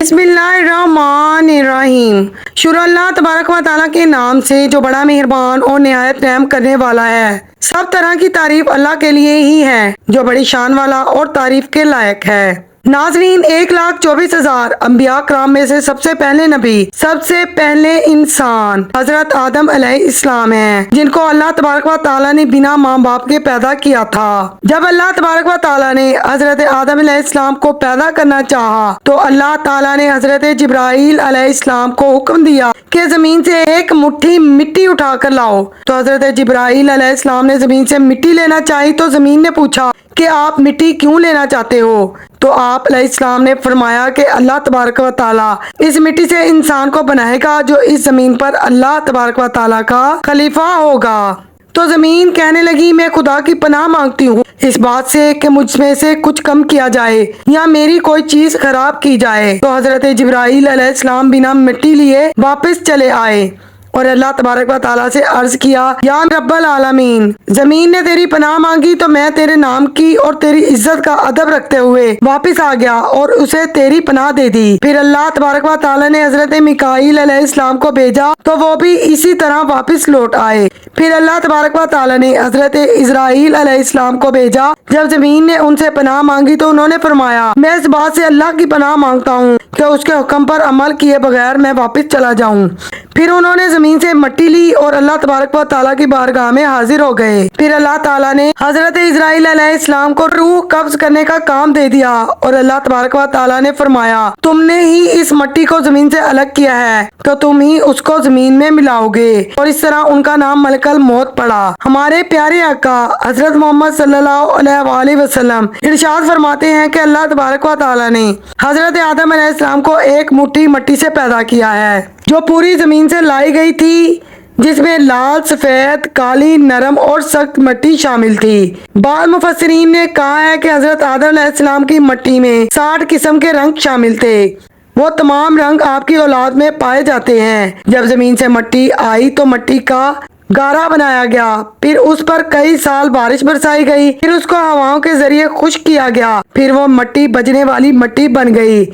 बिस्मिल्लाहिर्रहमानिर्रहीम। शुरू अल्लाह तबारक व तआला के नाम से जो बड़ा मेहरबान और निहायत रहम करने वाला है। सब तरह की तारीफ अल्लाह के लिए ही है जो बड़ी शान वाला और तारीफ के लायक है। नाजरीन, 1,24,000 अंबिया कराम में से सबसे पहले नबी, सबसे पहले इंसान हजरत आदम अलैहिस्सलाम हैं, जिनको अल्लाह तबारक व तआला ने बिना माँ बाप के पैदा किया था। जब अल्लाह तबारक व तआला ने हजरत आदम अलैहिस्सलाम को पैदा करना चाहा तो अल्लाह ताला ने हजरत जिब्राइल अलैहिस्सलाम को हुक्म दिया कि जमीन से एक मुट्ठी मिट्टी उठा कर लाओ। तो हजरत जिब्राइल अलैहिस्सलाम ने जमीन से मिट्टी लेना चाही तो जमीन ने पूछा कि आप मिट्टी क्यों लेना चाहते हो? तो आप अलैहिस्सलाम ने फरमाया कि अल्लाह तबारक व तआला इस मिट्टी से इंसान को बनाएगा जो इस जमीन पर अल्लाह तबारक व तआला का खलीफा होगा। तो जमीन कहने लगी, मैं खुदा की पनाह मांगती हूँ इस बात से कि मुझमें से कुछ कम किया जाए या मेरी कोई चीज खराब की जाए। तो हजरत जिब्राइल अलैहिस्सलाम बिना मिट्टी लिए वापस चले आए और अल्लाह तबारक व तआला से अर्ज किया, या रब्बल आलमीन, जमीन ने तेरी पनाह मांगी तो मैं तेरे नाम की और तेरी इज्जत का अदब रखते हुए वापस आ गया और उसे तेरी पनाह दे दी। फिर अल्लाह तबारक व तआला ने हजरत मिकाईल अलैहिस्सलाम को भेजा तो वो भी इसी तरह वापस लौट आए। फिर अल्लाह तबारक व तआला ने हजरत इजराइल अलैहिस्सलाम को भेजा। जब जमीन ने उनसे पनाह मांगी तो उन्होंने फरमाया, मैं इस बात से अल्लाह की पनाह मांगता हूँ कि उसके हुक्म पर अमल किए बगैर मैं वापस चला जाऊँ। फिर उन्होंने जमीन से मट्टी ली और अल्लाह तबारक व तआला की बारगाह में हाजिर हो गए। फिर अल्लाह ताला ने हजरत इजराइल अलैहिस्सलाम को रूह कब्ज करने का काम दे दिया और अल्लाह तबारक व तआला ने फरमाया, तुमने ही इस मट्टी को जमीन से अलग किया है तो तुम ही उसको जमीन में मिलाओगे। और इस तरह उनका नाम मलकल मौत पड़ा। हमारे प्यारे आका हजरत मोहम्मद सल्लल्लाहु अलैहि वसल्लम इरशाद फरमाते हैं कि अल्लाह तबारक व तआला ने हजरत आदम अलैहिस्सलाम को एक मुट्ठी मट्टी से पैदा किया है जो पूरी जमीन से लाई गई थी, जिसमें लाल, सफेद, काली, नरम और सख्त मट्टी शामिल थी। बाद मुफस्सिरीन ने कहा है कि हजरत आदम अलैहिस्सलाम की मट्टी में 60 किस्म के रंग शामिल थे। वो तमाम रंग आपकी औलाद में पाए जाते हैं। जब जमीन से मट्टी आई तो मट्टी का गारा बनाया गया, फिर उस पर कई साल बारिश बरसाई गई, फिर उसको हवाओं के जरिए खुश्क किया गया, फिर वो मट्टी बजने वाली मट्टी बन गई।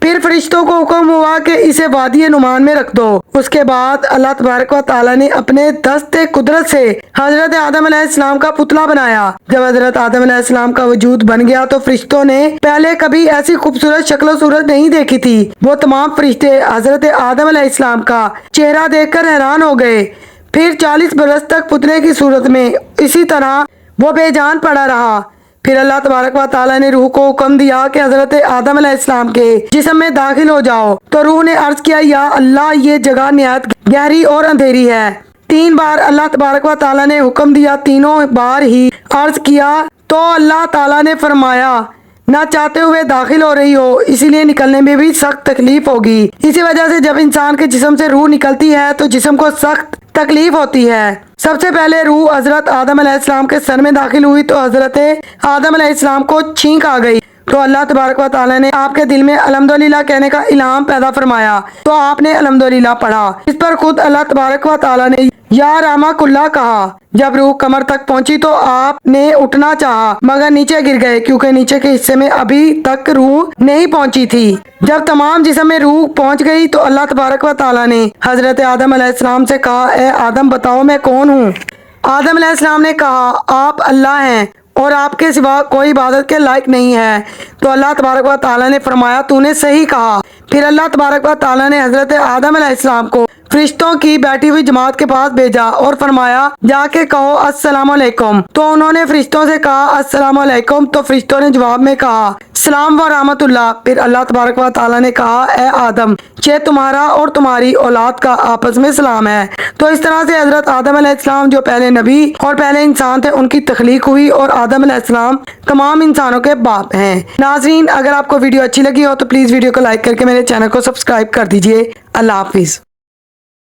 फिर फरिश्तों को हुक्म हुआ कि इसे वादी नुमान में रख दो। उसके बाद अल्लाह तबारक व तआला ने अपने दस्ते कुदरत से हजरत आदम अलैहिस्सलाम का पुतला बनाया। जब हजरत आदम अलैहिस्सलाम का वजूद बन गया तो फरिश्तों ने पहले कभी ऐसी खूबसूरत शक्ल सूरत नहीं देखी थी। वो तमाम फरिश्ते हजरत आदम अलैहिस्सलाम का चेहरा देखकर हैरान हो गए। फिर 40 बरस तक पुतले की सूरत में इसी तरह वो बेजान पड़ा रहा। फिर अल्लाह तबारक व तआला ने रूह को हुक्म दिया कि हजरत आदम अलैहिस्सलाम के जिस्म में दाखिल हो जाओ। तो रूह ने अर्ज किया, या अल्लाह, ये जगह निहायत गहरी और अंधेरी है। 3 बार अल्लाह तबारक व तआला ने हुक्म दिया, तीनों बार ही अर्ज किया तो अल्लाह ताला ने फरमाया, ना चाहते हुए दाखिल हो रही हो, इसीलिए निकलने में भी सख्त तकलीफ होगी। इसी वजह से जब इंसान के जिस्म से रूह निकलती है तो जिस्म को सख्त तकलीफ होती है। सबसे पहले रूह हजरत आदम अलैहिस्सलाम के सर में दाखिल हुई तो हजरत आदम अलैहिस्सलाम को छींक आ गई। तो अल्लाह तबारक व तआला ने आपके दिल में अल्हम्दुलिल्लाह कहने का इल्हाम पैदा फरमाया तो आपने अल्हम्दुलिल्लाह पढ़ा। इस पर खुद अल्लाह तबारक व तआला ने या रामा कुल्ला कहा। जब रूह कमर तक पहुंची तो आपने उठना चाहा मगर नीचे गिर गए क्योंकि नीचे के हिस्से में अभी तक रूह नहीं पहुंची थी। जब तमाम जिस्म में रूह पहुंच गई तो अल्लाह तबारक व तआला ने हजरत आदम अलैहिस्सलाम से कहा, ए आदम, बताओ मैं कौन हूँ? आदम अलैहिस्सलाम ने कहा, आप अल्लाह हैं और आपके सिवा कोई इबादत के लायक नहीं है। तो अल्लाह तबारक व तआला ने फरमाया, तूने सही कहा। फिर अल्लाह तबारक व तआला ने हजरत आदम अलैहिस्सलाम को फरिश्तों की बैठी हुई जमात के पास भेजा और फरमाया, जाके कहो अस्सलाम वालेकुम। तो उन्होंने फरिश्तों से कहा अस्सलाम वालेकुम। तो फरिश्तों ने जवाब में कहा सलाम व रहमतुल्लाह। फिर अल्लाह तबारक व तआला ने कहा, ए आदम, ये तुम्हारा और तुम्हारी औलाद का आपस में सलाम है। तो इस तरह से हजरत आदम अलैहिस्सलाम जो पहले नबी और पहले इंसान थे उनकी तख्लीक हुई और आदम अलैहिस्सलाम तमाम इंसानों के बाप हैं। नाजरीन, अगर आपको वीडियो अच्छी लगी हो तो प्लीज वीडियो को लाइक करके मेरे चैनल को सब्सक्राइब कर दीजिए। अल्लाह हाफिज।